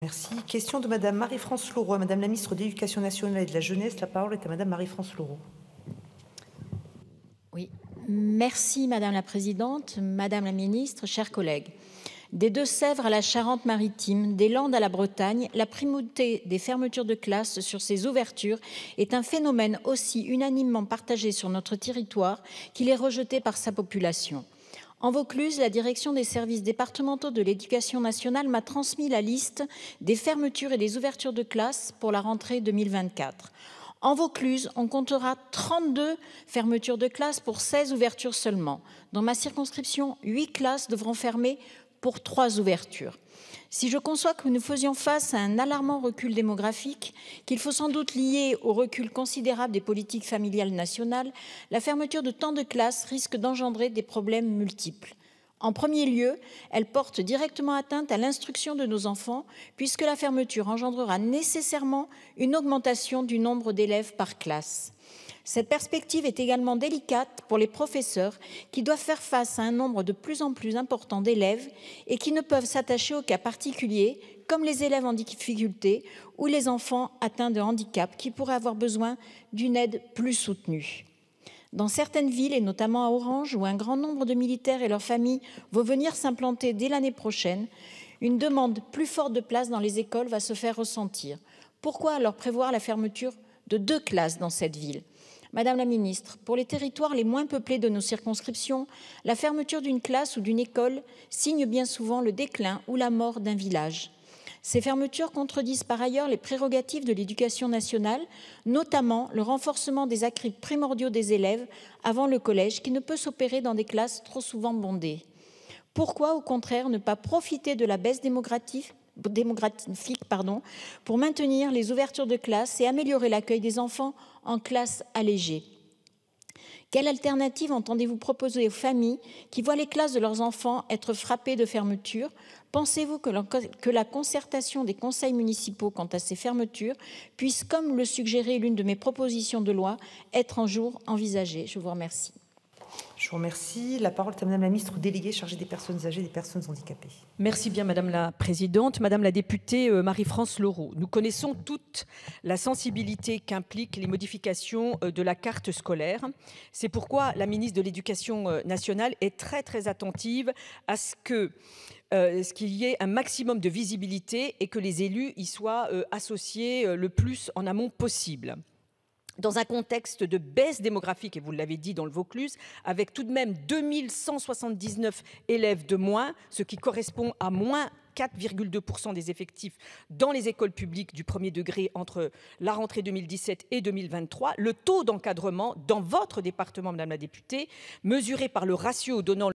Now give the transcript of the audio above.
Merci. Question de Madame Marie-France Laureau, Madame la Ministre de l'Éducation nationale et de la Jeunesse. La parole est à Madame Marie-France Laureau. Oui, merci Madame la Présidente, Madame la Ministre, chers collègues. Des Deux-Sèvres à la Charente-Maritime, des Landes à la Bretagne, la primauté des fermetures de classes sur ces ouvertures est un phénomène aussi unanimement partagé sur notre territoire qu'il est rejeté par sa population. En Vaucluse, la direction des services départementaux de l'éducation nationale m'a transmis la liste des fermetures et des ouvertures de classes pour la rentrée 2024. En Vaucluse, on comptera 32 fermetures de classes pour 16 ouvertures seulement. Dans ma circonscription, 8 classes devront fermer pour 3 ouvertures. Si je conçois que nous faisions face à un alarmant recul démographique, qu'il faut sans doute lier au recul considérable des politiques familiales nationales, la fermeture de tant de classes risque d'engendrer des problèmes multiples. En premier lieu, elle porte directement atteinte à l'instruction de nos enfants, puisque la fermeture engendrera nécessairement une augmentation du nombre d'élèves par classe. Cette perspective est également délicate pour les professeurs qui doivent faire face à un nombre de plus en plus important d'élèves et qui ne peuvent s'attacher aux cas particuliers, comme les élèves en difficulté ou les enfants atteints de handicap qui pourraient avoir besoin d'une aide plus soutenue. Dans certaines villes, et notamment à Orange, où un grand nombre de militaires et leurs familles vont venir s'implanter dès l'année prochaine, une demande plus forte de places dans les écoles va se faire ressentir. Pourquoi alors prévoir la fermeture de 2 classes dans cette ville ? Madame la Ministre, pour les territoires les moins peuplés de nos circonscriptions, la fermeture d'une classe ou d'une école signe bien souvent le déclin ou la mort d'un village. Ces fermetures contredisent par ailleurs les prérogatives de l'éducation nationale, notamment le renforcement des acquis primordiaux des élèves avant le collège qui ne peut s'opérer dans des classes trop souvent bondées. Pourquoi, au contraire, ne pas profiter de la baisse démographique pour maintenir les ouvertures de classes et améliorer l'accueil des enfants en classe allégée? Quelle alternative entendez-vous proposer aux familles qui voient les classes de leurs enfants être frappées de fermeture? Pensez-vous que la concertation des conseils municipaux quant à ces fermetures puisse, comme le suggérait l'une de mes propositions de loi, être un jour envisagée? Je vous remercie. Je vous remercie. La parole est à Madame la Ministre déléguée chargée des personnes âgées et des personnes handicapées. Merci bien Madame la Présidente. Madame la députée Marie-France Laureau, nous connaissons toute la sensibilité qu'impliquent les modifications de la carte scolaire. C'est pourquoi la ministre de l'Éducation nationale est très attentive à ce qu'il y ait un maximum de visibilité et que les élus y soient associés le plus en amont possible. Dans un contexte de baisse démographique, et vous l'avez dit dans le Vaucluse, avec tout de même 2179 élèves de moins, ce qui correspond à moins 4,2% des effectifs dans les écoles publiques du premier degré entre la rentrée 2017 et 2023, le taux d'encadrement dans votre département, Madame la députée, mesuré par le ratio donnant